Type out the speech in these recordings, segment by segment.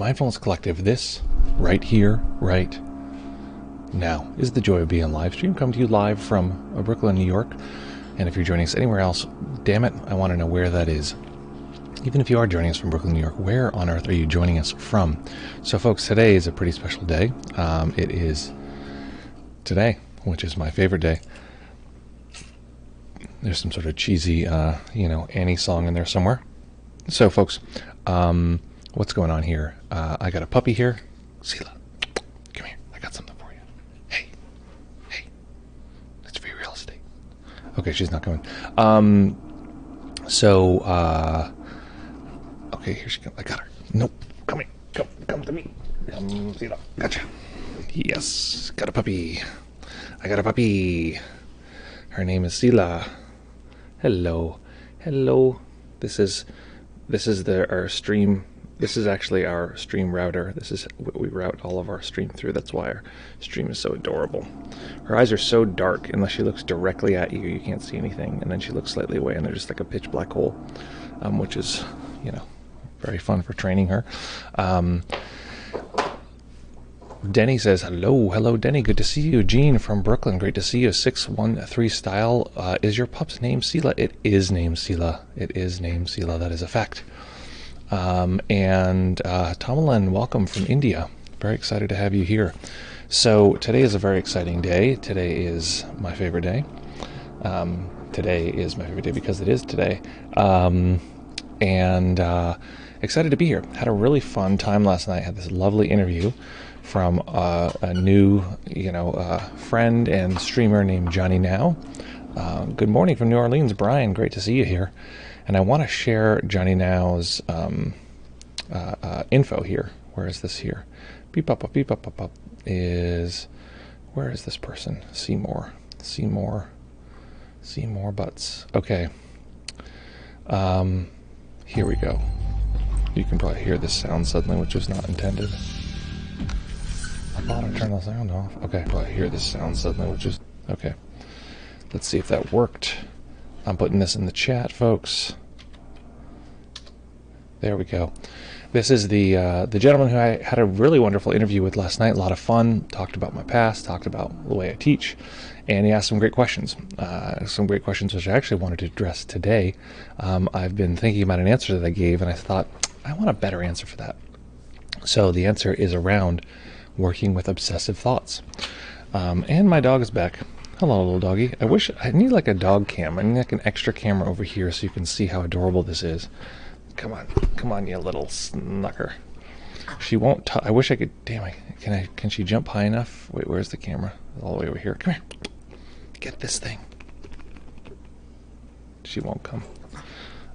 Mindfulness Collective. This, right here, right now, is the joy of being live stream. Come to you live from Brooklyn, New York. And if you're joining us anywhere else, damn it, I want to know where that is. Even if you are joining us from Brooklyn, New York, where on earth are you joining us from? So, folks, today is a pretty special day. It is today, which is my favorite day. There's some sort of cheesy, Annie song in there somewhere. So, folks, what's going on here? I got a puppy here. Sila, come here. I got something for you. Hey, it's free real estate. Okay, she's not coming. Okay, here she comes. I got her. Nope. Come here. Come to me. Sila, gotcha. Yes, got a puppy. I got a puppy. Her name is Sila. Hello. This is our stream. This is actually our stream router. This is what we route all of our stream through. That's why our stream is so adorable. Her eyes are so dark, unless she looks directly at you, you can't see anything. And then she looks slightly away, and they're just like a pitch black hole, which is, very fun for training her. Denny says, hello, Denny. Good to see you. Jean from Brooklyn. Great to see you. 613 style. Is your pup's name Sila? It is named Sila. That is a fact. And Tamalan, welcome from India. Very excited to have you here. So today is a very exciting day. Today is my favorite day. Today is my favorite day because it is today. And excited to be here. Had a really fun time last night. Had this lovely interview from a new, friend and streamer named Johnny Now. Good morning from New Orleans, Brian. Great to see you here. And I want to share Johnny Now's info here. Where is this here? Beep up. Where is this person? Seymour Butts. Okay. Here we go. You can probably hear this sound suddenly, which was not intended. I thought I turned the sound off. Okay, probably hear this sound suddenly, which is... Okay. Let's see if that worked. I'm putting this in the chat, folks. There we go. This is the gentleman who I had a really wonderful interview with last night. A lot of fun. Talked about my past. Talked about the way I teach. And he asked some great questions. Which I actually wanted to address today. I've been thinking about an answer that I gave, and I thought, I want a better answer for that. So the answer is around working with obsessive thoughts. And my dog is back. Hello, little doggy. I need like a dog cam. I need like an extra camera over here so you can see how adorable this is. Come on, you little snucker. She won't. I wish I could. Damn, can she jump high enough? Wait, where's the camera? All the way over here. Come here. Get this thing. She won't come.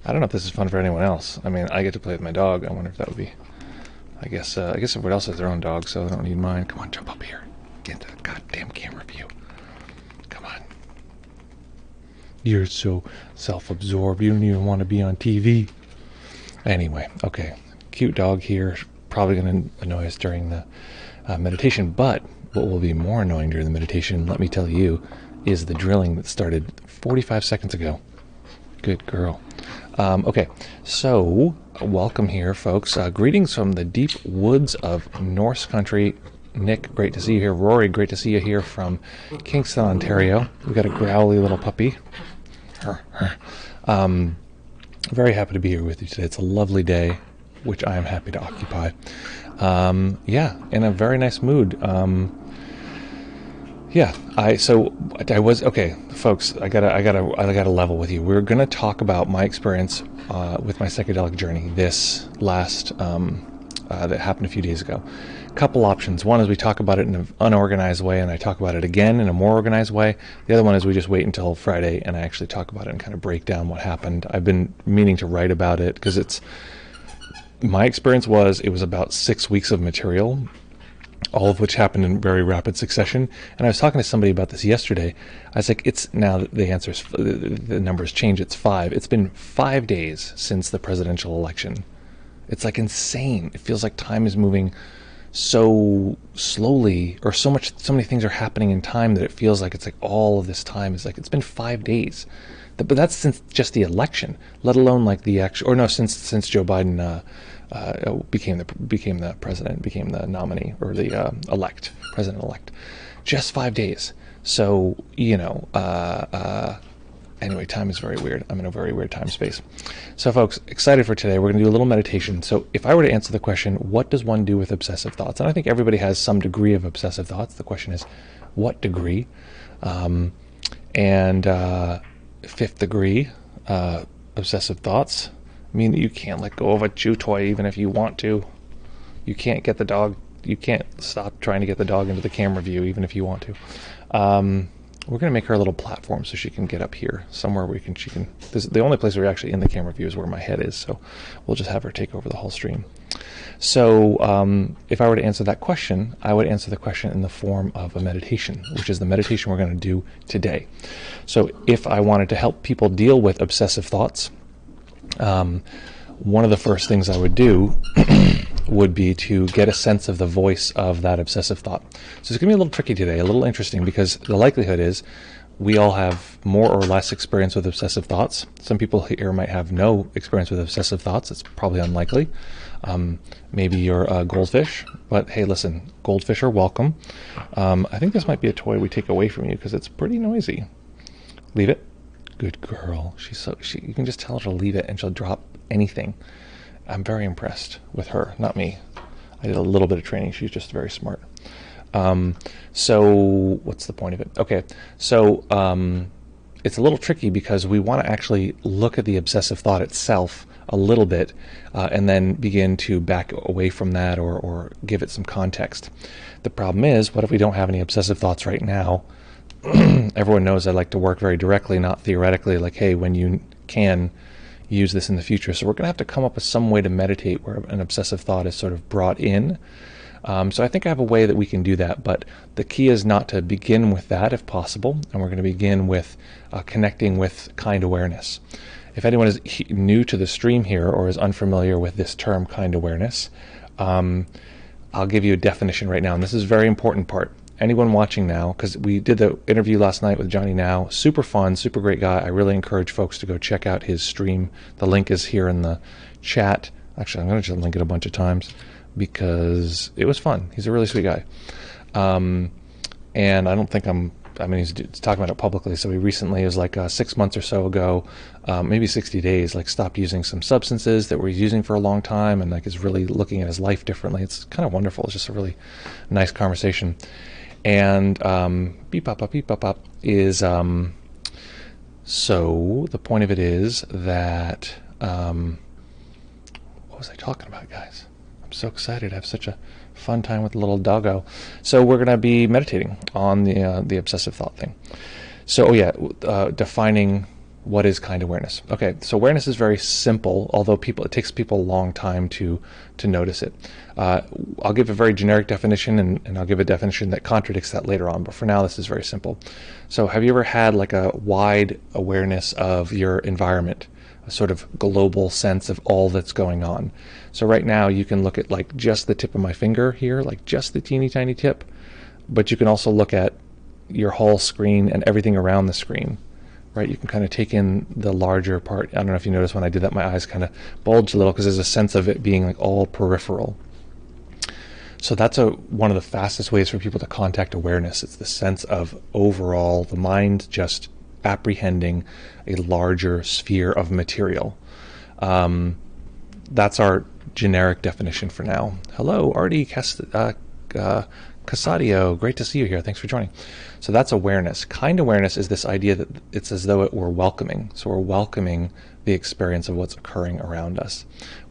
I don't know if this is fun for anyone else. I mean, I get to play with my dog. I wonder if that would be. I guess everyone else has their own dog, so they don't need mine. Come on, jump up here. Get the goddamn camera view. Come on. You're so self-absorbed. You don't even want to be on TV. Anyway, okay. Cute dog here. Probably going to annoy us during the meditation. But what will be more annoying during the meditation, let me tell you, is the drilling that started 45 seconds ago. Good girl. Okay, so welcome here, folks. Greetings from the deep woods of Norse country. Nick, great to see you here. Rory, great to see you here from Kingston, Ontario. We've got a growly little puppy. Very happy to be here with you today. It's a lovely day, which I am happy to occupy. In a very nice mood. I was okay, folks. I gotta level with you. We're gonna talk about my experience with my psychedelic journey. This last that happened a few days ago. Couple options. One is we talk about it in an unorganized way, and I talk about it again in a more organized way. The other one is we just wait until Friday, and I actually talk about it and kind of break down what happened. I've been meaning to write about it because my experience was it was about 6 weeks of material, all of which happened in very rapid succession. And I was talking to somebody about this yesterday. I was like, it's now the numbers change. It's 5. It's been 5 days since the presidential election. It's like insane. It feels like time is moving so slowly, or so many things are happening in time that it feels like it's like all of this time is like, it's been 5 days. But that's since just the election, let alone like the actual, or no, since Joe Biden became the president, became the nominee, or the president-elect. Just 5 days. So, anyway, time is very weird. I'm in a very weird time space. So, folks, excited for today. We're going to do a little meditation. So if I were to answer the question, what does one do with obsessive thoughts? And I think everybody has some degree of obsessive thoughts. The question is, what degree? Fifth degree obsessive thoughts mean that you can't let go of a chew toy even if you want to. You can't stop trying to get the dog into the camera view even if you want to. We're going to make her a little platform so she can get up here somewhere where this is the only place where we're actually in the camera view is where my head is, so we'll just have her take over the whole stream. So if I were to answer that question, I would answer the question in the form of a meditation, which is the meditation we're going to do today. So if I wanted to help people deal with obsessive thoughts, one of the first things I would do would be to get a sense of the voice of that obsessive thought. So it's going to be a little tricky today, a little interesting, because the likelihood is we all have more or less experience with obsessive thoughts. Some people here might have no experience with obsessive thoughts. It's probably unlikely. Maybe you're a goldfish, but hey, listen, goldfish are welcome. I think this might be a toy we take away from you because it's pretty noisy. Leave it. Good girl. You can just tell her to leave it and she'll drop anything. I'm very impressed with her, not me. I did a little bit of training. She's just very smart. So what's the point of it? Okay, so it's a little tricky because we want to actually look at the obsessive thought itself a little bit and then begin to back away from that or give it some context. The problem is, what if we don't have any obsessive thoughts right now? Everyone knows I like to work very directly, not theoretically, like, hey, when you can use this in the future. So we're going to have to come up with some way to meditate where an obsessive thought is sort of brought in. So I think I have a way that we can do that, but the key is not to begin with that if possible, and we're going to begin with connecting with kind awareness. If anyone is new to the stream here or is unfamiliar with this term kind awareness, I'll give you a definition right now, and this is a very important part. Anyone watching now, because we did the interview last night with Johnny Now, super fun, super great guy. I really encourage folks to go check out his stream. The link is here in the chat. Actually, I'm going to just link it a bunch of times because it was fun. He's a really sweet guy. And I don't think he's talking about it publicly, so he recently, it was like 6 months or so ago, maybe 60 days, like stopped using some substances that we're using for a long time and like is really looking at his life differently. It's kind of wonderful. It's just a really nice conversation. And beep pop is so the point of it is that what was I talking about, guys? I'm so excited. I have such a fun time with the little doggo. So we're going to be meditating on the obsessive thought thing. So defining what is kind awareness. Okay, so awareness is very simple, although it takes people a long time to notice it. I'll give a very generic definition, and I'll give a definition that contradicts that later on, but for now this is very simple. So have you ever had like a wide awareness of your environment, a sort of global sense of all that's going on? So right now you can look at like just the tip of my finger here, like just the teeny tiny tip, but you can also look at your whole screen and everything around the screen. Right, you can kind of take in the larger part. I don't know if you noticed when I did that, my eyes kind of bulged a little because there's a sense of it being like all peripheral. So that's one of the fastest ways for people to contact awareness. It's the sense of overall, the mind just apprehending a larger sphere of material. That's our generic definition for now. Hello, Artie Casadio, great to see you here. Thanks for joining. So that's awareness. Kind awareness is this idea that it's as though we're welcoming. So we're welcoming the experience of what's occurring around us.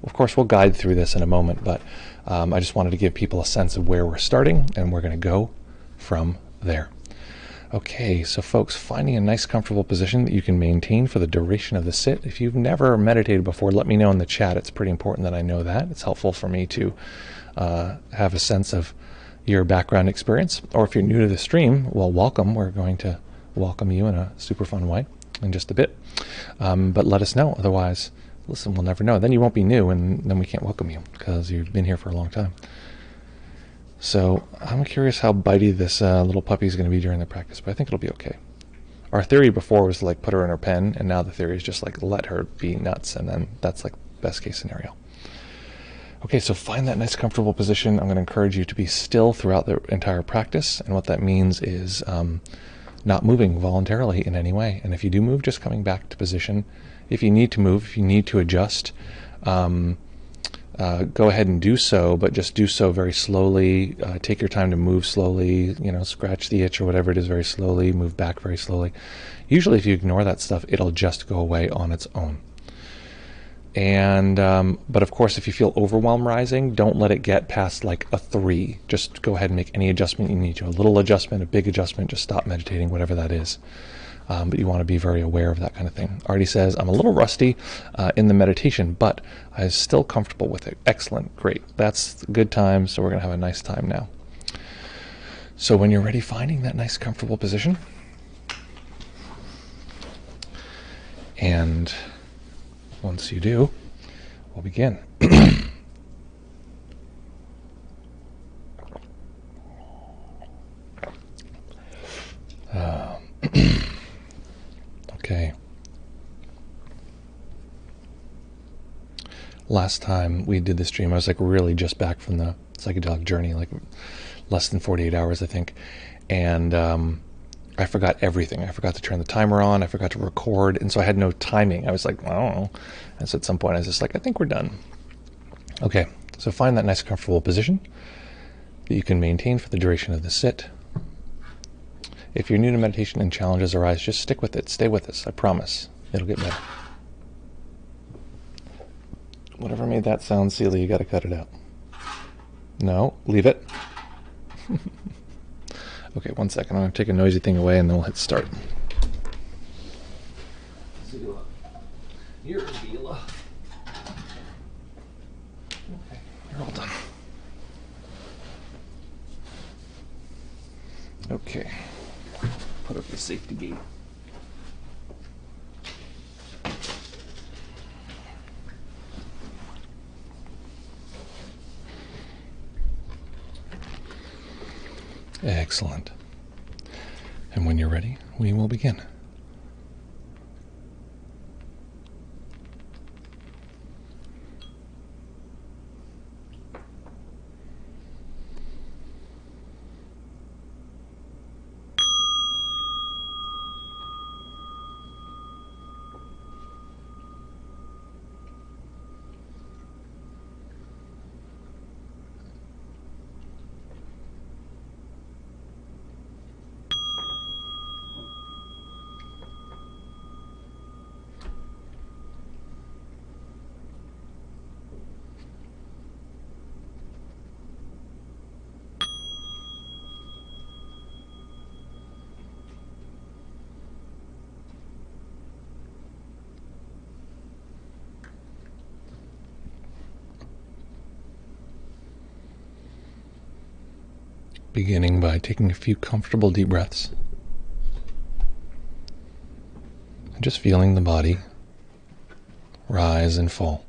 Of course, we'll guide through this in a moment, but I just wanted to give people a sense of where we're starting, and we're going to go from there. Okay, so folks, finding a nice comfortable position that you can maintain for the duration of the sit. If you've never meditated before, let me know in the chat. It's pretty important that I know that. It's helpful for me to have a sense of your background experience. Or if you're new to the stream, well, welcome. We're going to welcome you in a super fun way in just a bit. But let us know. Otherwise, listen, we'll never know. Then you won't be new, and then we can't welcome you because you've been here for a long time. So I'm curious how bitey this little puppy is going to be during the practice, but I think it'll be okay. Our theory before was to like put her in her pen, and now the theory is just like let her be nuts, and then that's like best case scenario. Okay, so find that nice comfortable position. I'm going to encourage you to be still throughout the entire practice, and what that means is not moving voluntarily in any way. And if you do move, just coming back to position. If you need to move, if you need to adjust, go ahead and do so, but just do so very slowly. Take your time to move slowly, scratch the itch or whatever it is very slowly, move back very slowly. Usually if you ignore that stuff, it'll just go away on its own. And but of course, if you feel overwhelm rising, don't let it get past like a 3. Just go ahead and make any adjustment you need to. A little adjustment, a big adjustment, just stop meditating, whatever that is. But you want to be very aware of that kind of thing. Artie says, I'm a little rusty in the meditation, but I'm still comfortable with it. Excellent, great. That's a good time, so we're going to have a nice time now. So when you're ready, finding that nice comfortable position, and once you do, we'll begin. Okay. Last time we did this stream, I was like really just back from the psychedelic journey, like less than 48 hours, I think. And I forgot everything. I forgot to turn the timer on. I forgot to record. And so I had no timing. I was like, I don't know. And so at some point I was just like, I think we're done. Okay, so find that nice comfortable position that you can maintain for the duration of the sit. If you're new to meditation and challenges arise, just stick with it. Stay with us. I promise. It'll get better. Whatever made that sound, Celia, you got to cut it out. No, leave it. Okay, 1 second. I'm going to take a noisy thing away and then we'll hit start. Celia. You're Celia. Okay, you're all done. Okay. Put up the safety gate. Excellent. And when you're ready, we will begin. Beginning by taking a few comfortable deep breaths and just feeling the body rise and fall.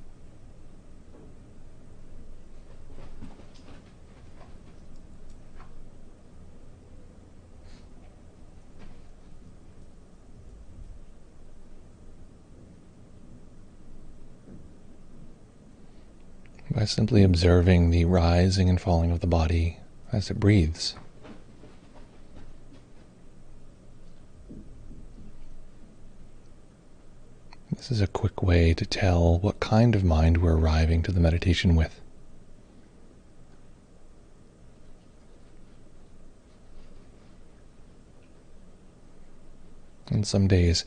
By simply observing the rising and falling of the body as it breathes. This is a quick way to tell what kind of mind we're arriving to the meditation with. And some days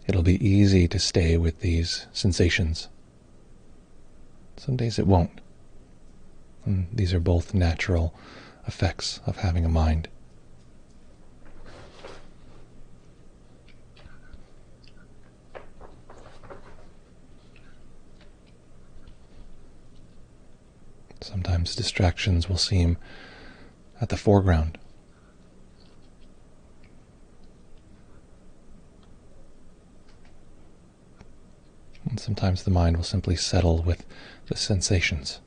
it'll be easy to stay with these sensations. Some days it won't. And these are both natural effects of having a mind. Sometimes distractions will seem at the foreground. And sometimes the mind will simply settle with the sensations.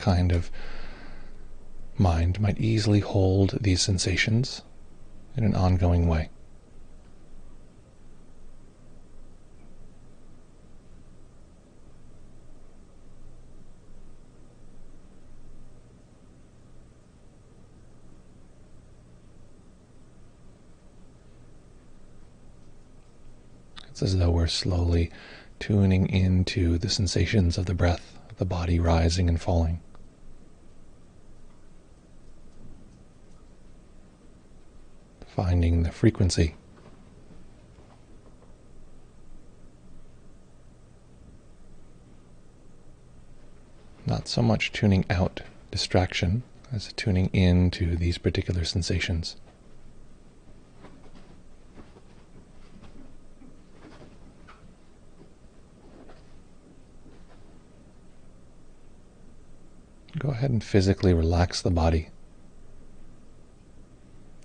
kind of mind might easily hold these sensations in an ongoing way. It's as though we're slowly tuning into the sensations of the breath, of the body rising and falling. Finding the frequency. Not so much tuning out distraction as tuning into these particular sensations. Go ahead and physically relax the body.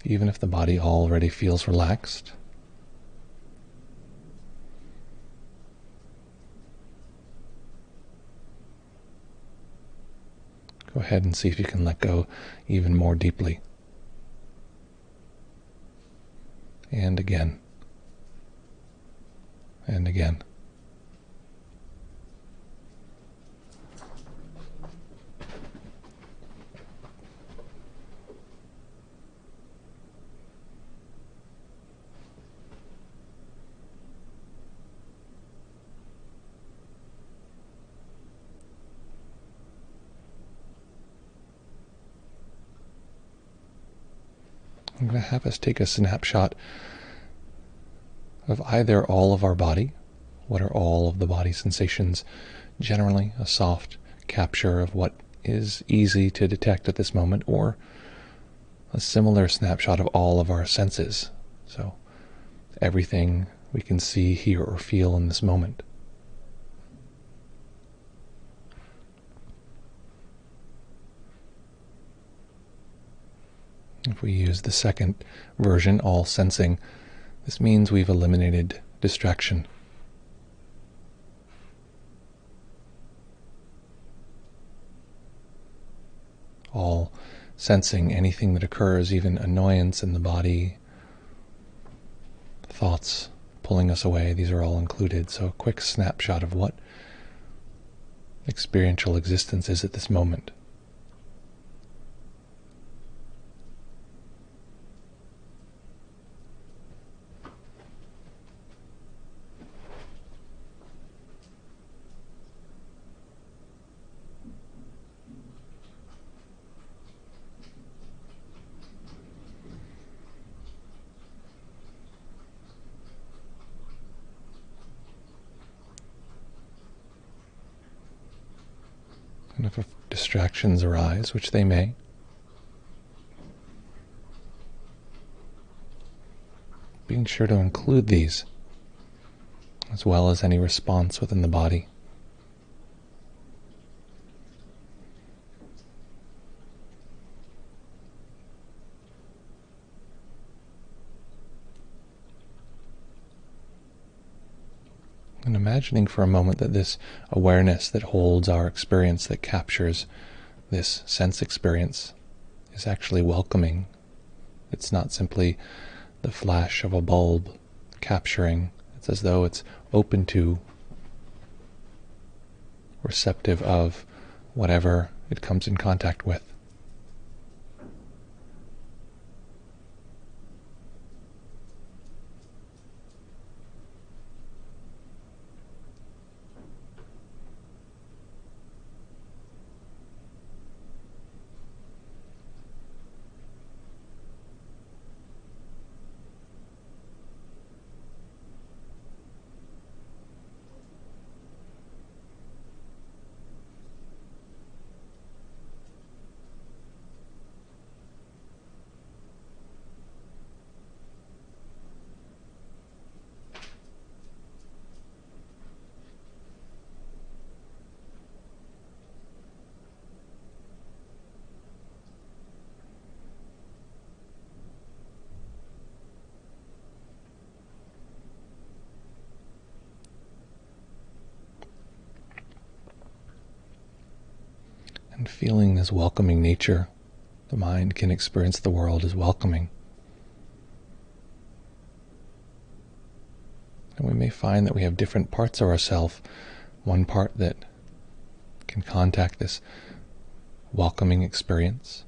Even if the body already feels relaxed, go ahead and see if you can let go even more deeply. And again. And again. I'm going to have us take a snapshot of either all of our body. What are all of the body sensations? Generally, a soft capture of what is easy to detect at this moment, or a similar snapshot of all of our senses. So everything we can see, hear, or feel in this moment. If we use the second version, all sensing, this means we've eliminated distraction. All sensing, anything that occurs, even annoyance in the body, thoughts pulling us away, these are all included. So a quick snapshot of what experiential existence is at this moment. And if distractions arise, which they may, being sure to include these, as well as any response within the body. And imagining for a moment that this awareness that holds our experience, that captures this sense experience, is actually welcoming. It's not simply the flash of a bulb capturing. It's as though it's open to, receptive of whatever it comes in contact with. And feeling this welcoming nature, the mind can experience the world as welcoming. And we may find that we have different parts of ourselves. One part that can contact this welcoming experience,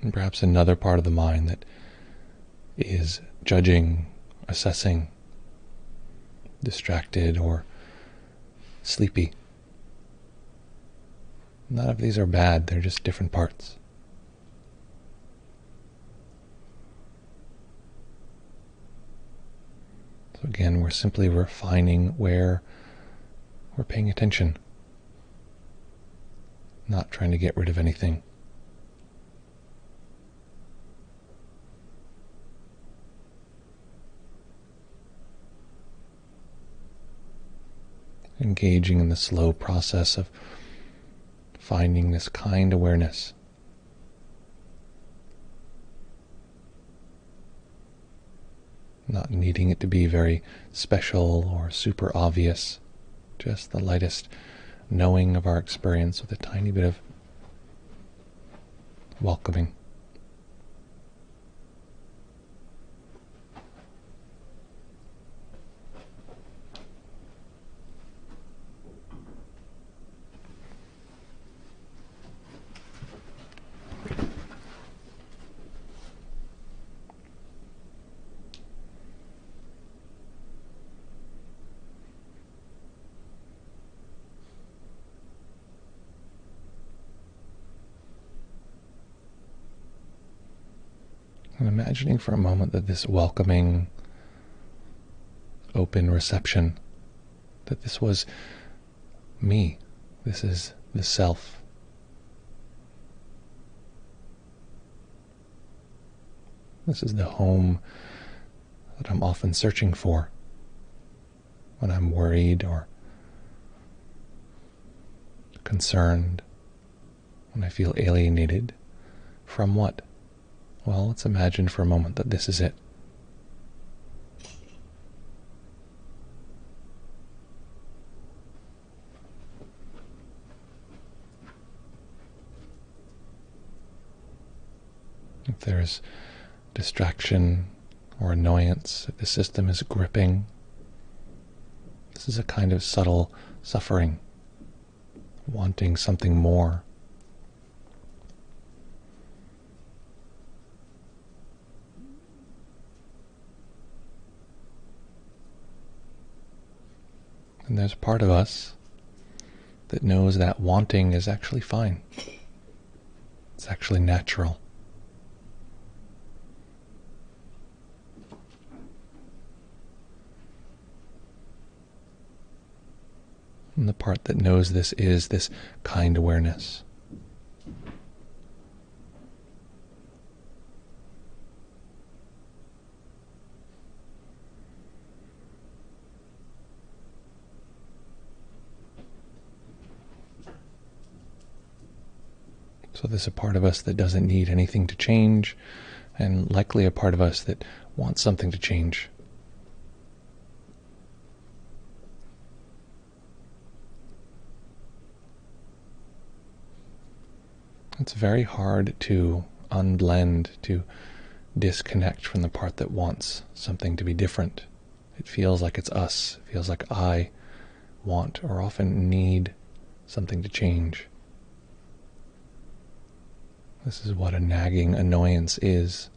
and perhaps another part of the mind that is judging, assessing, distracted, or sleepy. None of these are bad, they're just different parts. So again, we're simply refining where we're paying attention, not trying to get rid of anything. Engaging in the slow process of finding this kind awareness. Not needing it to be very special or super obvious, just the lightest knowing of our experience with a tiny bit of welcoming. And imagining for a moment that this welcoming, open reception, that this was me, this is the self. This is the home that I'm often searching for when I'm worried or concerned, when I feel alienated. From what? Well, let's imagine for a moment that this is it. If there's distraction or annoyance, if the system is gripping, this is a kind of subtle suffering, wanting something more. And there's part of us that knows that wanting is actually fine. It's actually natural. And the part that knows this is this kind awareness. So there's a part of us that doesn't need anything to change, and likely a part of us that wants something to change. It's very hard to unblend, to disconnect from the part that wants something to be different. It feels like it's us. It feels like I want or often need something to change. This is what a nagging annoyance is.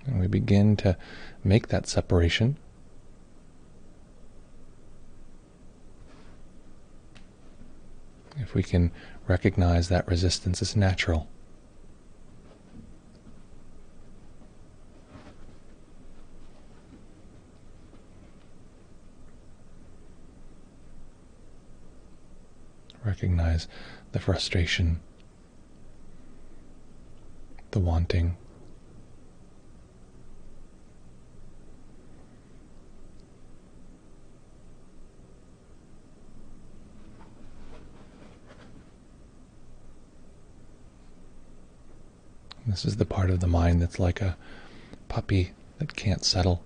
And we begin to make that separation. If we can recognize that resistance is natural. Recognize the frustration, the wanting. This is the part of the mind that's like a puppy that can't settle.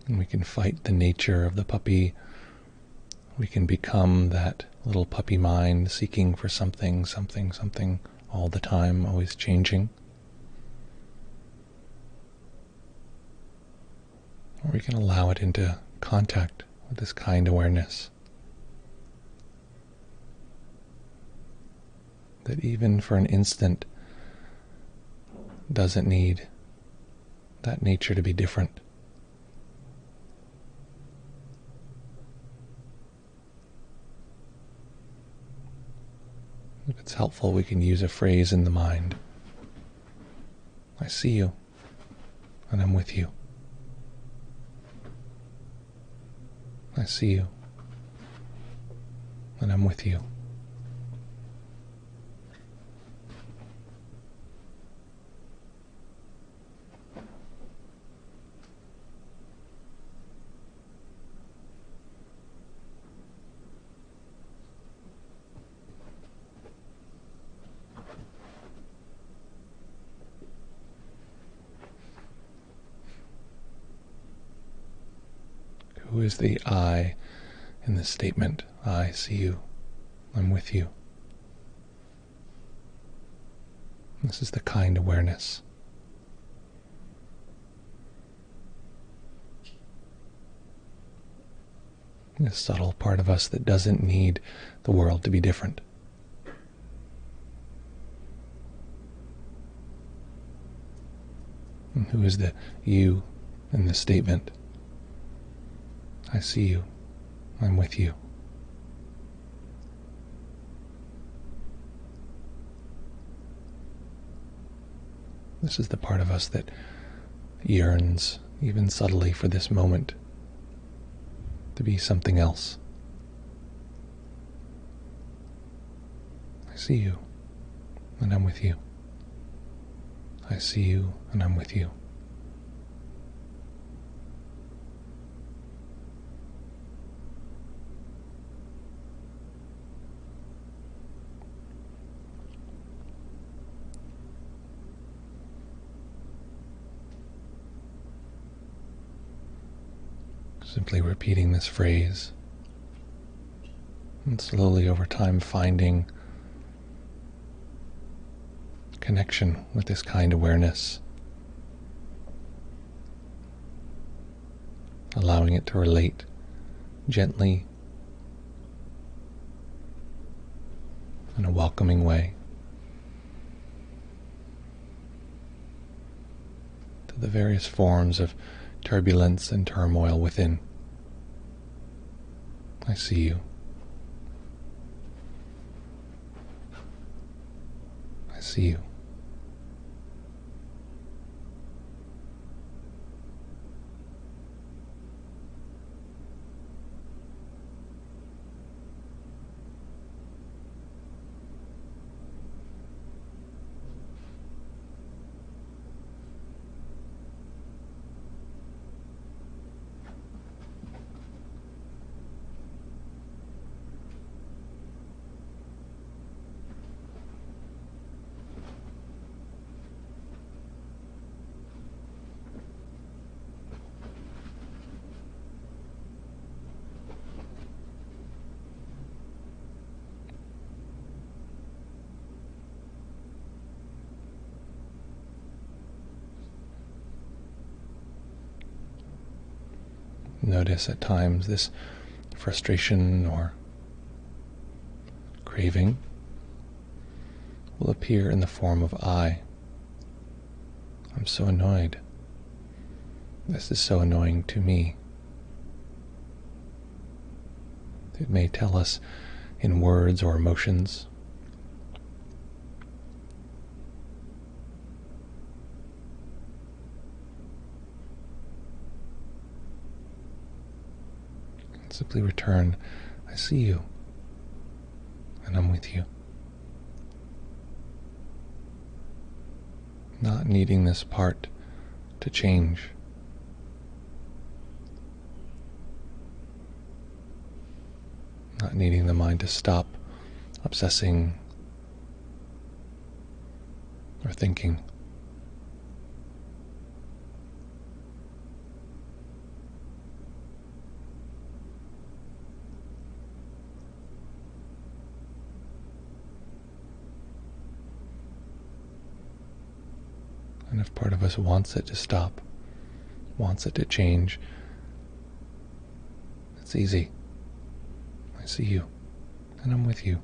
And we can fight the nature of the puppy. We can become that little puppy mind seeking for something, something, something all the time, always changing. Or we can allow it into contact with this kind awareness. That even for an instant doesn't need that nature to be different. If it's helpful, we can use a phrase in the mind. I see you, and I'm with you. I see you, and I'm with you. Who is the I in this statement? I see you. I'm with you. This is the kind awareness. This subtle part of us that doesn't need the world to be different. And who is the you in this statement? I see you. I'm with you. This is the part of us that yearns, even subtly, for this moment to be something else. I see you, and I'm with you. I see you, and I'm with you. Simply repeating this phrase, and slowly over time finding connection with this kind awareness, allowing it to relate gently in a welcoming way to the various forms of turbulence and turmoil within. I see you. I see you. Notice at times this frustration or craving will appear in the form of I. I'm so annoyed. This is so annoying to me. It may tell us in words or emotions. Simply return, I see you, and I'm with you. Not needing this part to change. Not needing the mind to stop obsessing or thinking. And if part of us wants it to stop, wants it to change, it's easy. I see you, and I'm with you.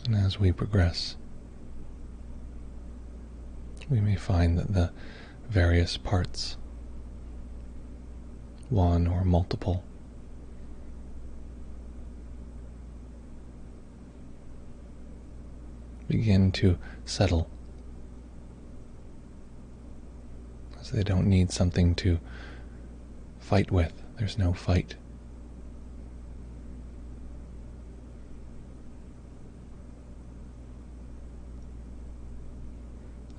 And as we progress, we may find that the various parts, one or multiple, begin to settle, as they don't need something to fight with. There's no fight.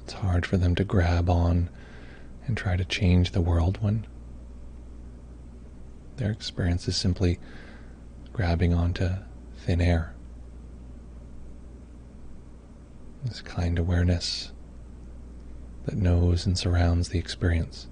It's hard for them to grab on and try to change the world when their experience is simply grabbing onto thin air. This kind awareness that knows and surrounds the experience.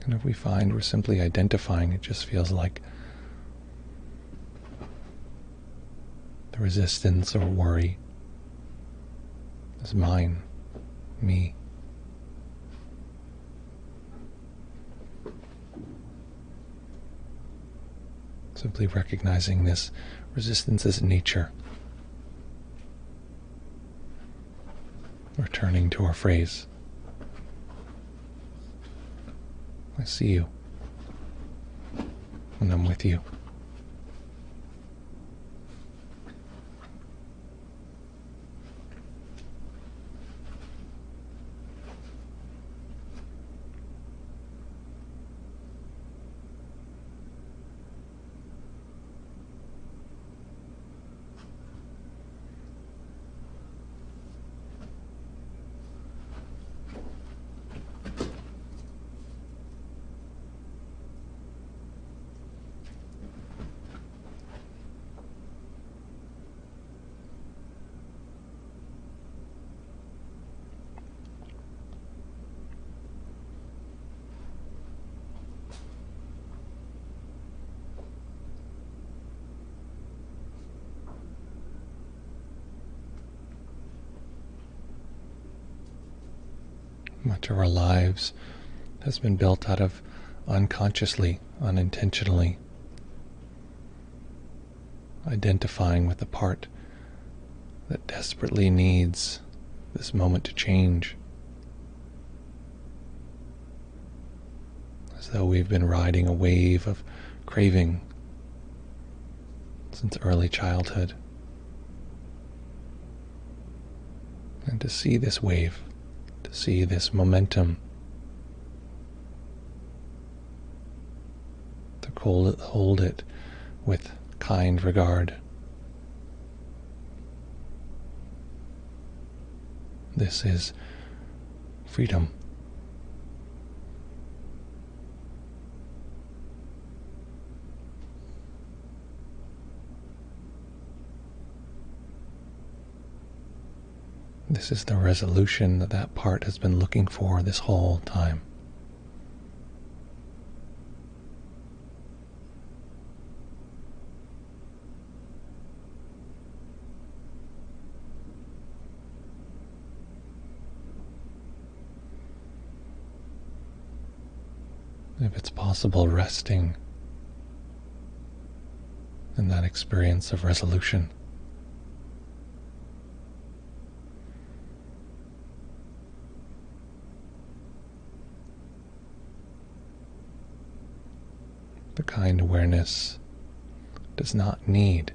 And if we find we're simply identifying, it just feels like the resistance or worry is mine, me. Simply recognizing this resistance as nature. Returning to our phrase, I see you, and I'm with you. Much of our lives has been built out of unconsciously, unintentionally identifying with the part that desperately needs this moment to change. As though we've been riding a wave of craving since early childhood. And to see this wave, to see this momentum, to hold it with kind regard. This is freedom. This is the resolution that that part has been looking for this whole time. If it's possible, resting in that experience of resolution. The kind awareness does not need.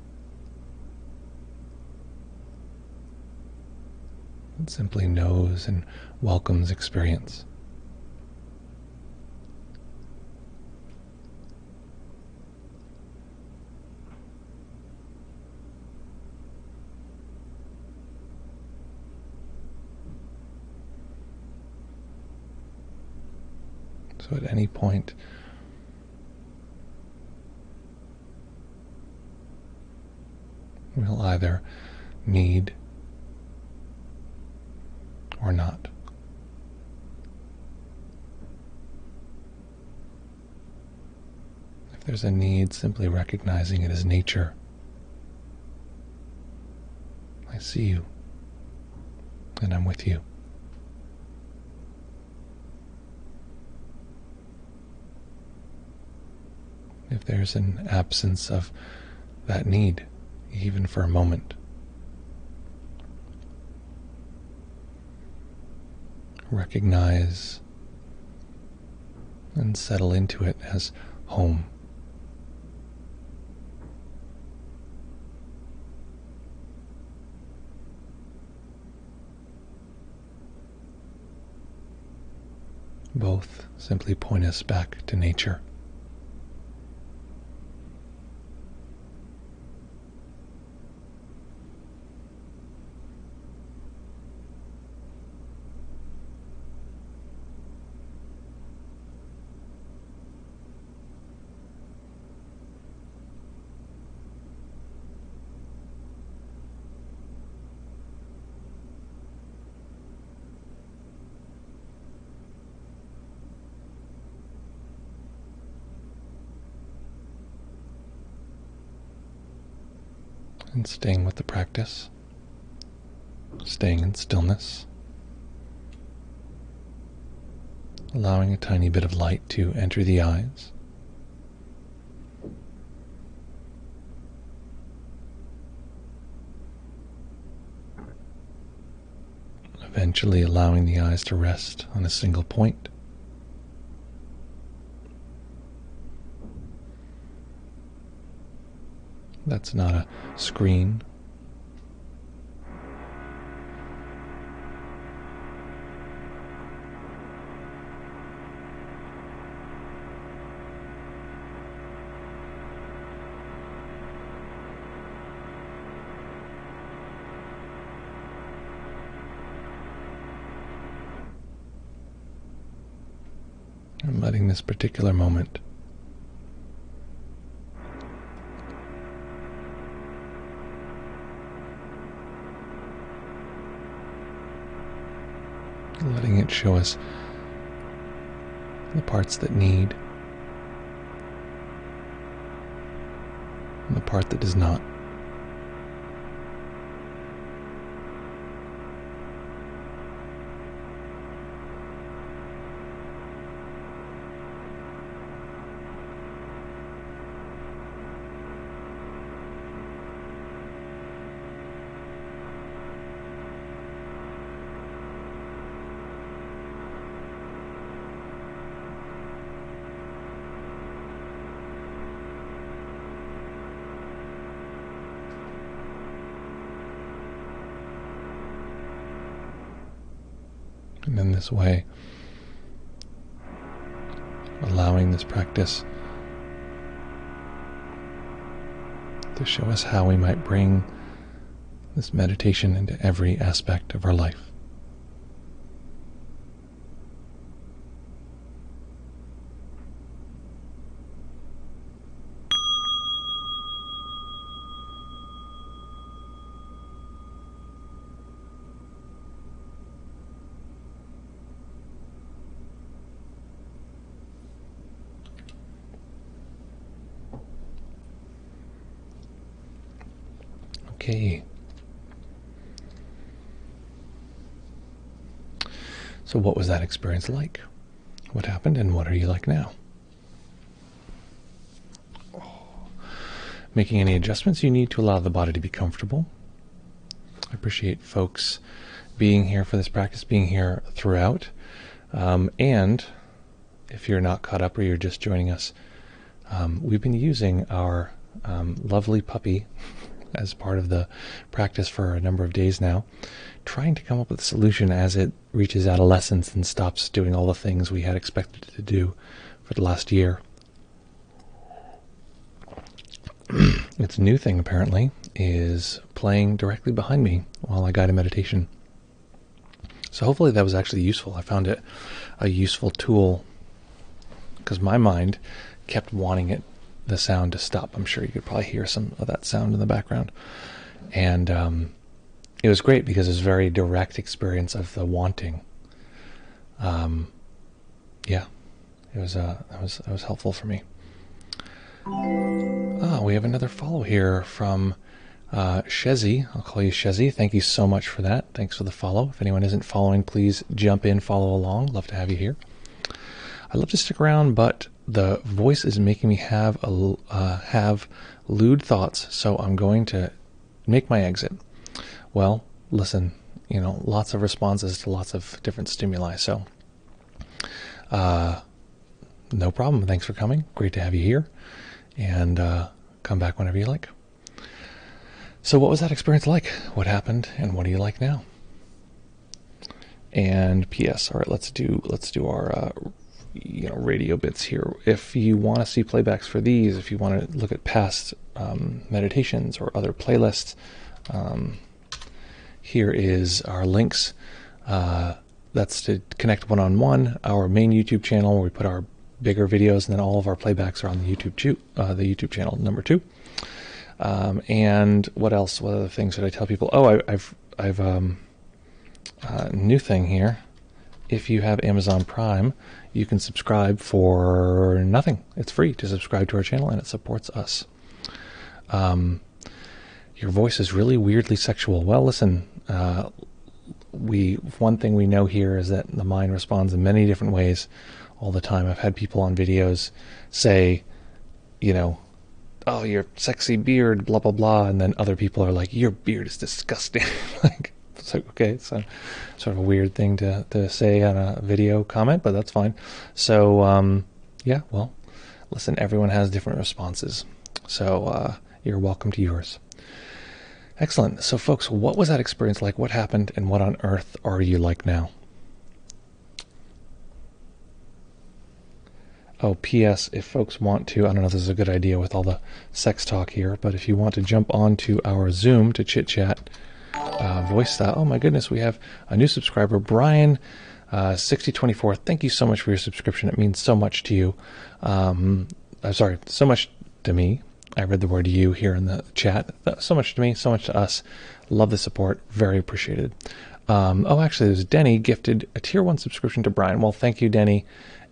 It simply knows and welcomes experience. So at any point, we'll either need or not. If there's a need, simply recognizing it as nature. I see you, and I'm with you. If there's an absence of that need, even for a moment, recognize and settle into it as home. Both simply point us back to nature. And staying with the practice, staying in stillness, allowing a tiny bit of light to enter the eyes. Eventually allowing the eyes to rest on a single point. That's not a screen. And letting this particular moment letting it show us the parts that need and the part that does not. And in this way, allowing this practice to show us how we might bring this meditation into every aspect of our life. okay. So what was that experience like? What happened and what are you like now? Making any adjustments you need to allow the body to be comfortable. I appreciate folks being here for this practice, being here throughout. And if you're not caught up or you're just joining us, we've been using our lovely puppy as part of the practice for a number of days now, trying to come up with a solution as it reaches adolescence and stops doing all the things we had expected it to do for the last year. Its new thing, apparently, is playing directly behind me while I guide a meditation. So hopefully that was actually useful. I found it a useful tool because my mind kept wanting the sound to stop. I'm sure you could probably hear some of that sound in the background. And it was great because it was a very direct experience of the wanting. Yeah, it was helpful for me. We have another follow here from Shezi. I'll call you Shezi. Thank you so much for that. Thanks for the follow. If anyone isn't following, please jump in, follow along. Love to have you here. I'd love to stick around, but the voice is making me have lewd thoughts, so I'm going to make my exit. Well, listen, lots of responses to lots of different stimuli, so no problem. Thanks for coming. Great to have you here, and come back whenever you like. So what was that experience like? What happened, and what do you like now? And P.S. All right, let's do our radio bits here. If you want to see playbacks for these, if you want to look at past meditations or other playlists, here is our links. That's to connect one-on-one, our main YouTube channel where we put our bigger videos, and then all of our playbacks are on the YouTube channel number 2. And what else? What other things should I tell people? Oh, I've new thing here. If you have Amazon Prime, you can subscribe for nothing. It's free to subscribe to our channel, and it supports us. Your voice is really weirdly sexual. Well, listen, one thing we know here is that the mind responds in many different ways all the time. I've had people on videos say, oh, your sexy beard, blah, blah, blah, and then other people are like, your beard is disgusting. It's like, okay, it's a sort of a weird thing to say on a video comment, but that's fine. So, yeah, well, listen, everyone has different responses. So you're welcome to yours. Excellent. So, folks, what was that experience like? What happened, and what on earth are you like now? Oh, P.S. If folks want to, I don't know if this is a good idea with all the sex talk here, but if you want to jump onto our Zoom to chit-chat, voice style. Oh my goodness, we have a new subscriber, Brian, 6024. Thank you so much for your subscription. It means so much to you. Sorry, so much to me. I read the word you here in the chat. So much to me, so much to us. Love the support. Very appreciated. Actually, there's Denny gifted a tier 1 subscription to Brian. Well, thank you, Denny.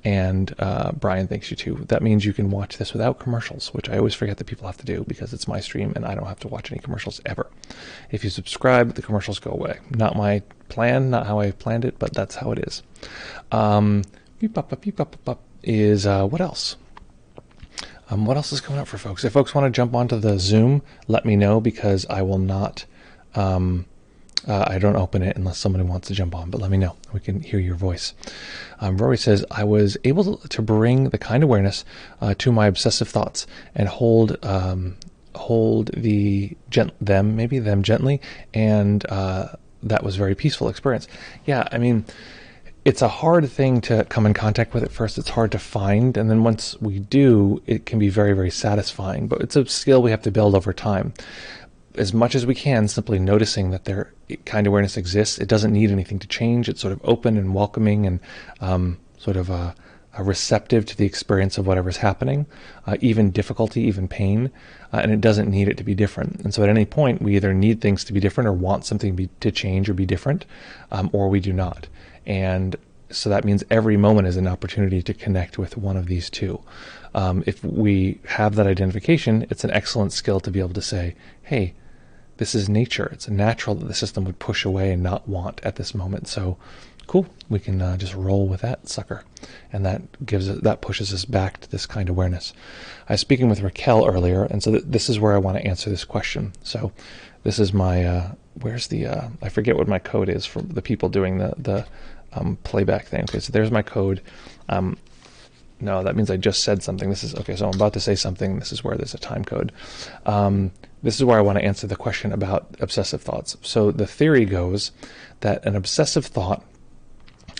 And Brian thanks you too. That means you can watch this without commercials, which I always forget that people have to do because it's my stream and I don't have to watch any commercials ever. If you subscribe, the commercials go away. Not my plan, not how I planned it, but that's how it is. Is what else? What else is coming up for folks? If folks want to jump onto the Zoom, let me know because I will not. I don't open it unless somebody wants to jump on, but let me know. We can hear your voice. Rory says, I was able to bring the kind awareness to my obsessive thoughts and hold them gently, and that was a very peaceful experience. Yeah, I mean, it's a hard thing to come in contact with at first. It's hard to find, and then once we do, it can be very, very satisfying, but it's a skill we have to build over time. As much as we can, simply noticing that their kind awareness exists. It doesn't need anything to change. It's sort of open and welcoming and sort of a receptive to the experience of whatever's happening, even difficulty, even pain, and it doesn't need it to be different. And so at any point, we either need things to be different or want something to change or be different, or we do not. And so that means every moment is an opportunity to connect with one of these two. If we have that identification, it's an excellent skill to be able to say, hey, this is nature. It's natural that the system would push away and not want at this moment. So cool, we can just roll with that sucker, and that pushes us back to this kind of awareness. I was speaking with Raquel earlier, and so this is where I want to answer this question. So this is my where's the I forget what my code is for the people doing the playback thing. Okay, so there's my code. No, that means I just said something. This is okay. So I'm about to say something. This is where there's a time code. This is where I want to answer the question about obsessive thoughts. So the theory goes that an obsessive thought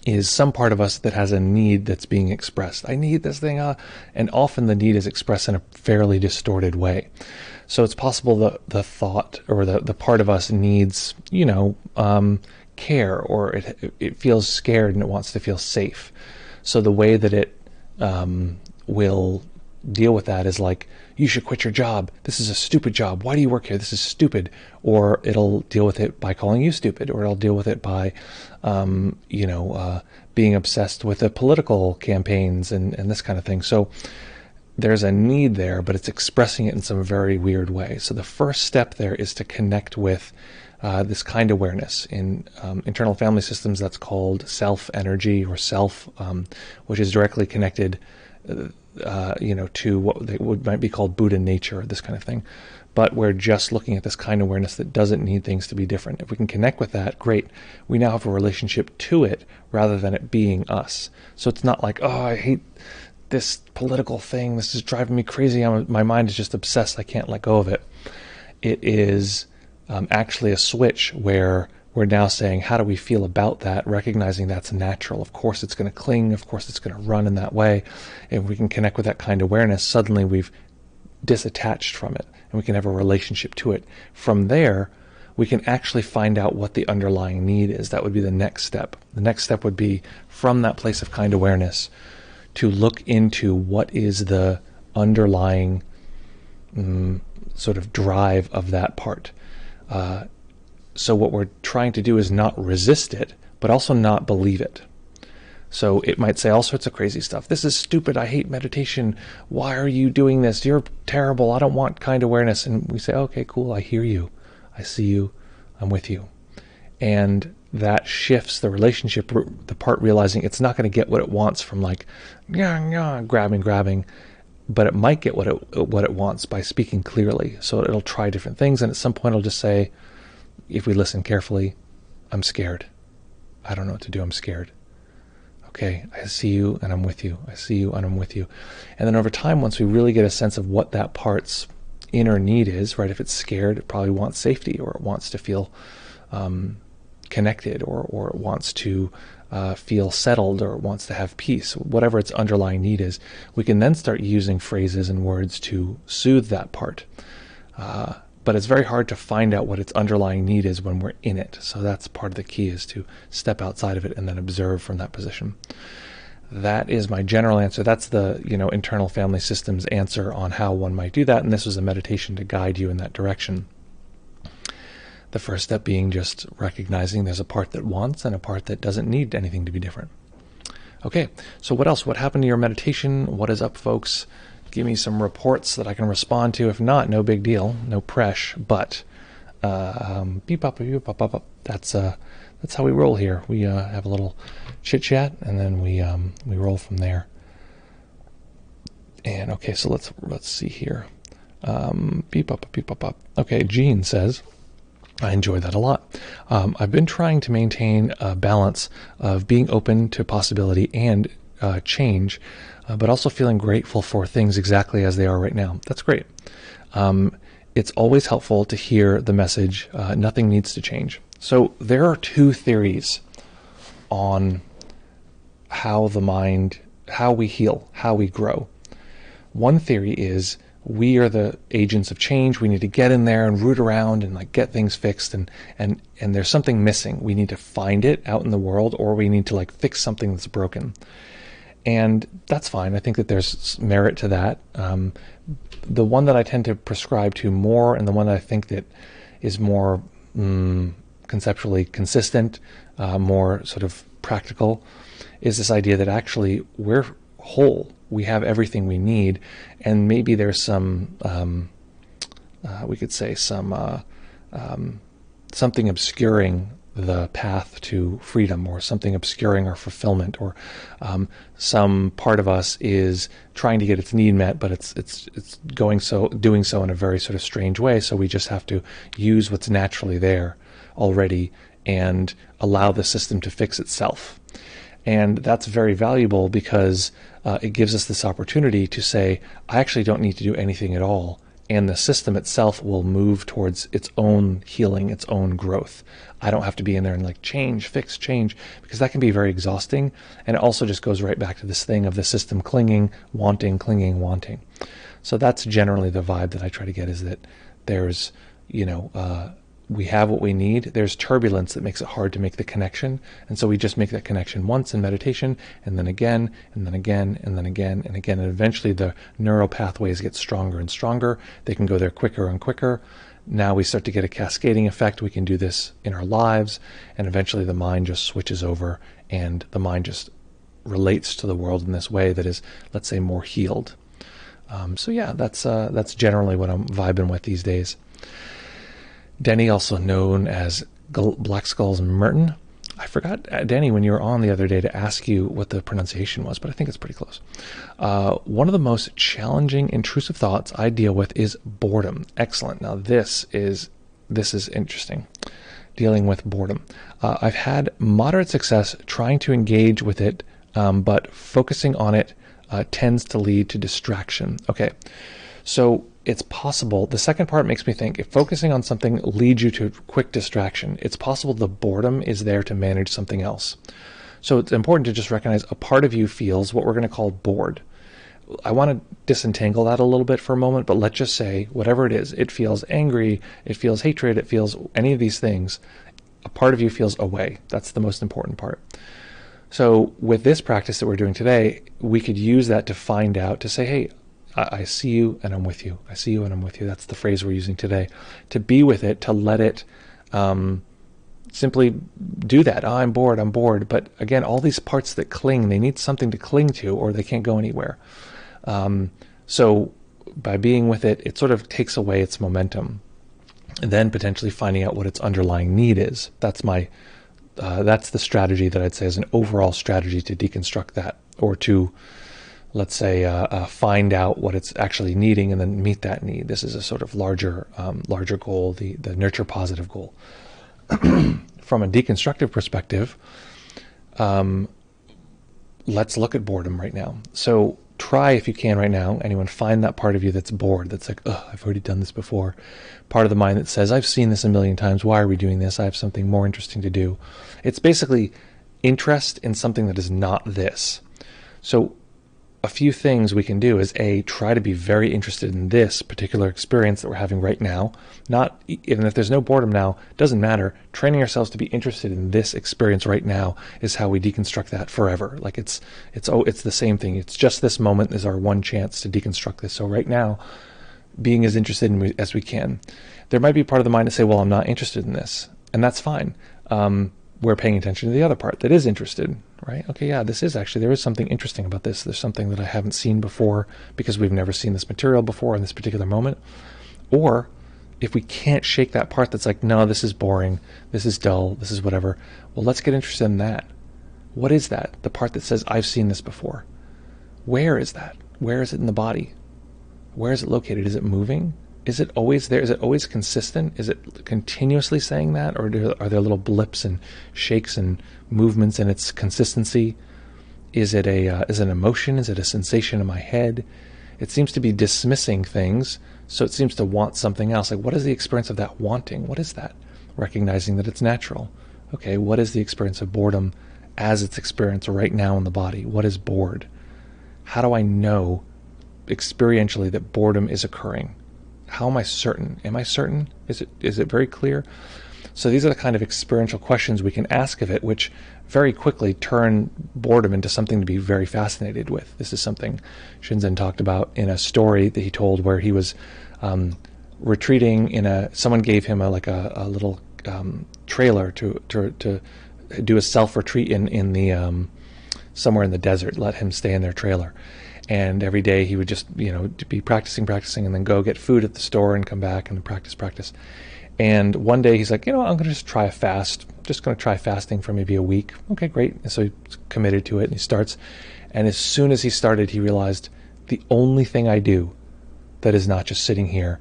is some part of us that has a need that's being expressed. I need this thing, and often the need is expressed in a fairly distorted way. So it's possible the thought or the part of us needs, care, or it feels scared and it wants to feel safe. So the way that it will deal with that is like, you should quit your job. This is a stupid job. Why do you work here? This is stupid. Or it'll deal with it by calling you stupid, or it'll deal with it by, being obsessed with the political campaigns and this kind of thing. So there's a need there, but it's expressing it in some very weird way. So the first step there is to connect with this kind of awareness. In internal family systems, that's called self-energy or self, which is directly connected to what might be called Buddha nature, this kind of thing. But we're just looking at this kind of awareness that doesn't need things to be different. If we can connect with that, great. We now have a relationship to it rather than it being us. So it's not like, oh, I hate this political thing. This is driving me crazy. My mind is just obsessed. I can't let go of it. It is actually a switch where we're now saying, how do we feel about that? Recognizing that's natural. Of course it's going to cling. Of course it's going to run in that way. If we can connect with that kind of awareness, suddenly we've disattached from it and we can have a relationship to it. From there, we can actually find out what the underlying need is. That would be the next step. The next step would be, from that place of kind awareness, to look into what is the underlying sort of drive of that part. So what we're trying to do is not resist it, but also not believe it. So it might say all sorts of crazy stuff. This is stupid. I hate meditation. Why are you doing this? You're terrible. I don't want kind awareness. And we say, okay, cool. I hear you. I see you. I'm with you. And that shifts the relationship, the part realizing it's not going to get what it wants from like, grabbing, but it might get what it wants by speaking clearly. So it'll try different things. And at some point it'll just say, if we listen carefully, I'm scared. I don't know what to do. I'm scared. Okay, I see you and I'm with you. I see you and I'm with you. And then over time, once we really get a sense of what that part's inner need is, right? If it's scared, it probably wants safety, or it wants to feel connected, or it wants to feel settled, or it wants to have peace. Whatever its underlying need is, we can then start using phrases and words to soothe that part. But it's very hard to find out what its underlying need is when we're in it. So that's part of the key, is to step outside of it and then observe from that position. That is my general answer. That's the internal family systems answer on how one might do that. And this was a meditation to guide you in that direction. The first step being just recognizing there's a part that wants and a part that doesn't need anything to be different. Okay, so what else? What happened to your meditation? What is up, folks? Give me some reports that I can respond to. If not, no big deal, no press. But beep up. That's how we roll here. We have a little chit chat, and then we roll from there. And okay, so let's see here. Beep up. Okay, Jean says, I enjoy that a lot. I've been trying to maintain a balance of being open to possibility and change, but also feeling grateful for things exactly as they are right now. That's great. It's always helpful to hear the message, nothing needs to change. So there are two theories on how the mind, how we heal, how we grow. One theory is we are the agents of change. We need to get in there and root around and like get things fixed, and there's something missing. We need to find it out in the world, or we need to like fix something that's broken. And that's fine. I think that there's merit to that. The one that I tend to prescribe to more, and the one that I think that is more conceptually consistent, more sort of practical, is this idea that actually we're whole. We have everything we need, and maybe there's some, we could say some something obscuring the path to freedom, or something obscuring our fulfillment, or some part of us is trying to get its need met, but it's doing so in a very sort of strange way. So we just have to use what's naturally there already and allow the system to fix itself. And that's very valuable because it gives us this opportunity to say, I actually don't need to do anything at all. And the system itself will move towards its own healing, its own growth. I don't have to be in there and like fix, change, because that can be very exhausting. And it also just goes right back to this thing of the system clinging, wanting. So that's generally the vibe that I try to get, is that there's, we have what we need. There's turbulence that makes it hard to make the connection. And so we just make that connection once in meditation, and then again, and then again, and then again, and again. And eventually the neural pathways get stronger and stronger. They can go there quicker and quicker. Now we start to get a cascading effect. We can do this in our lives. And eventually the mind just switches over, and the mind just relates to the world in this way that is, let's say, more healed. So yeah, that's generally what I'm vibing with these days. Denny, also known as Black Skull's Merton. I forgot, Danny, when you were on the other day, to ask you what the pronunciation was, but I think it's pretty close. One of the most challenging intrusive thoughts I deal with is boredom. Excellent. Now this is interesting. Dealing with boredom. I've had moderate success trying to engage with it, but focusing on it tends to lead to distraction. Okay, so it's possible. The second part makes me think, if focusing on something leads you to quick distraction, it's possible the boredom is there to manage something else. So it's important to just recognize a part of you feels what we're going to call bored. I want to disentangle that a little bit for a moment, but let's just say whatever it is, it feels angry, it feels hatred, it feels any of these things. A part of you feels away. That's the most important part. So with this practice that we're doing today, we could use that to find out, to say, hey, I see you and I'm with you. I see you and I'm with you. That's the phrase we're using today. To be with it, to let it simply do that. Oh, I'm bored. But again, all these parts that cling, they need something to cling to, or they can't go anywhere. So by being with it, it sort of takes away its momentum. And then potentially finding out what its underlying need is. That's the strategy that I'd say is an overall strategy to deconstruct that, or to, let's say, find out what it's actually needing and then meet that need. This is a sort of larger goal, the nurture positive goal. From a deconstructive perspective, let's look at boredom right now. So try, if you can right now, anyone, find that part of you that's bored, that's like, oh, I've already done this before. Part of the mind that says, I've seen this a million times. Why are we doing this? I have something more interesting to do. It's basically interest in something that is not this. So a few things we can do is, A, try to be very interested in this particular experience that we're having right now. Not, even if there's no boredom now, doesn't matter. Training ourselves to be interested in this experience right now is how we deconstruct that forever. Like it's the same thing. It's just this moment is our one chance to deconstruct this. So right now, being as interested in as we can. There might be part of the mind to say, well, I'm not interested in this. And that's fine. We're paying attention to the other part that is interested, right? Okay, yeah, there is something interesting about this. There's something that I haven't seen before because we've never seen this material before in this particular moment. Or if we can't shake that part that's like, no, this is boring, this is dull, this is whatever, well, let's get interested in that. What is that? The part that says, I've seen this before. Where is that? Where is it in the body? Where is it located? Is it moving? Is it always there? Is it always consistent? Is it continuously saying that? Or are there little blips and shakes and movements in its consistency? Is it an emotion? Is it a sensation in my head? It seems to be dismissing things, so it seems to want something else. Like, what is the experience of that wanting? What is that? Recognizing that it's natural. Okay, what is the experience of boredom as its experience right now in the body? What is bored? How do I know experientially that boredom is occurring? How am I certain? Am I certain? Is it very clear? So these are the kind of experiential questions we can ask of it, which very quickly turn boredom into something to be very fascinated with. This is something Shinzen talked about in a story that he told, where he was retreating someone gave him a little trailer to do a self-retreat in the somewhere in the desert, let him stay in their trailer. And every day he would just, be practicing, and then go get food at the store and come back and practice. And one day he's like, I'm going to just try a fast. Just going to try fasting for maybe a week. Okay, great. And so he's committed to it, and he starts. And as soon as he started, he realized the only thing I do that is not just sitting here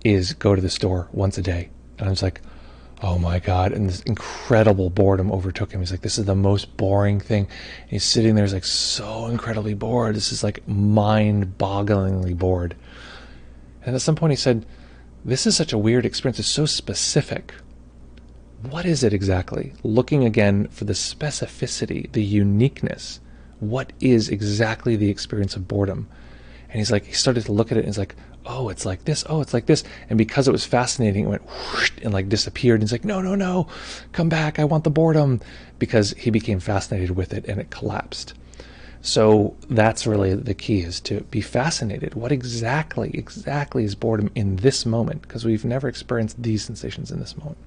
is go to the store once a day. And I was like, oh my God. And this incredible boredom overtook him. He's like, this is the most boring thing. And he's sitting there, he's like, so incredibly bored. This is like mind-bogglingly bored. And at some point he said, this is such a weird experience. It's so specific. What is it exactly? Looking again for the specificity, the uniqueness. What is exactly the experience of boredom? And he's like, he started to look at it and he's like, oh, it's like this. Oh, it's like this. And because it was fascinating, it went whoosh and like disappeared. And he's like, no, come back. I want the boredom. Because he became fascinated with it and it collapsed. So that's really the key, is to be fascinated. What exactly is boredom in this moment? Because we've never experienced these sensations in this moment.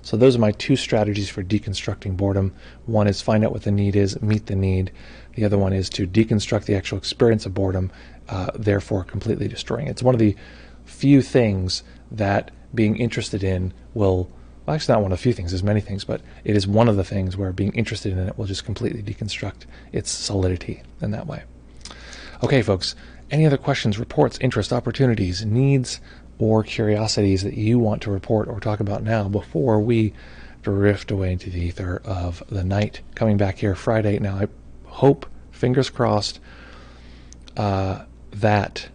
So those are my two strategies for deconstructing boredom. One is find out what the need is, meet the need. The other one is to deconstruct the actual experience of boredom, therefore completely destroying it. It's one of the few things that being interested in will, well, actually not one of the few things, there's many things, but it is one of the things where being interested in it will just completely deconstruct its solidity in that way. Okay, folks, any other questions, reports, interests, opportunities, needs, or curiosities that you want to report or talk about now before we drift away into the ether of the night? Coming back here Friday. Now, I hope, fingers crossed, that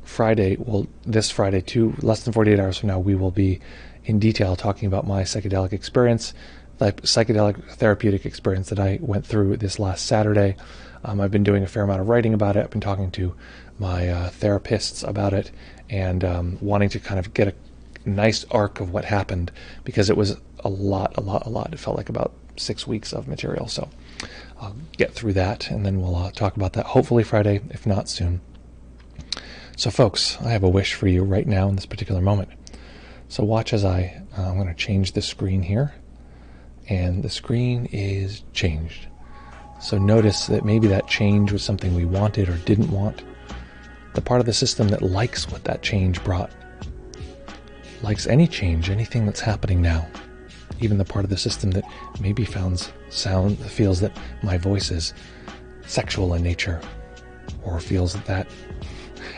Friday, this Friday, less than 48 hours from now, we will be in detail talking about my psychedelic experience, the psychedelic therapeutic experience that I went through this last Saturday. I've been doing a fair amount of writing about it. I've been talking to my therapists about it, and wanting to kind of get a nice arc of what happened, because it was a lot. It felt like about 6 weeks of material. So I'll get through that, and then we'll talk about that hopefully Friday, if not soon. So folks, I have a wish for you right now in this particular moment. So watch as I'm going to change the screen here, and the screen is changed. So notice that maybe that change was something we wanted or didn't want. The part of the system that likes what that change brought, likes any change, anything that's happening now. Even the part of the system that maybe feels that my voice is sexual in nature, or feels that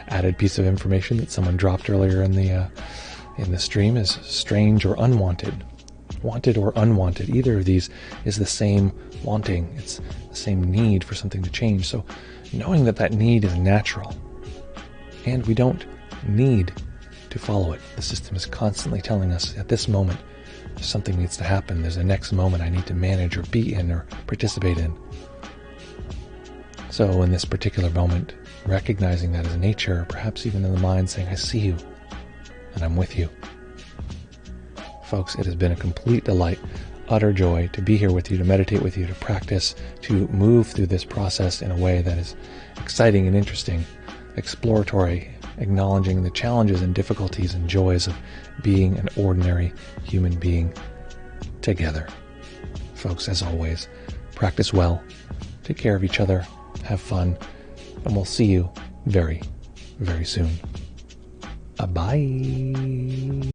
added piece of information that someone dropped earlier in the stream is strange or unwanted. Wanted or unwanted, either of these is the same wanting. It's the same need for something to change. So knowing that need is natural, and we don't need to follow it. The system is constantly telling us at this moment something needs to happen. There's a next moment I need to manage or be in or participate in. So in this particular moment, recognizing that as nature, perhaps even in the mind saying, I see you and I'm with you. Folks, it has been a complete delight, utter joy to be here with you, to meditate with you, to practice, to move through this process in a way that is exciting and interesting, exploratory, acknowledging the challenges and difficulties and joys of being an ordinary human being together. Folks, as always, practice well, take care of each other, have fun, and we'll see you very, very soon. Bye.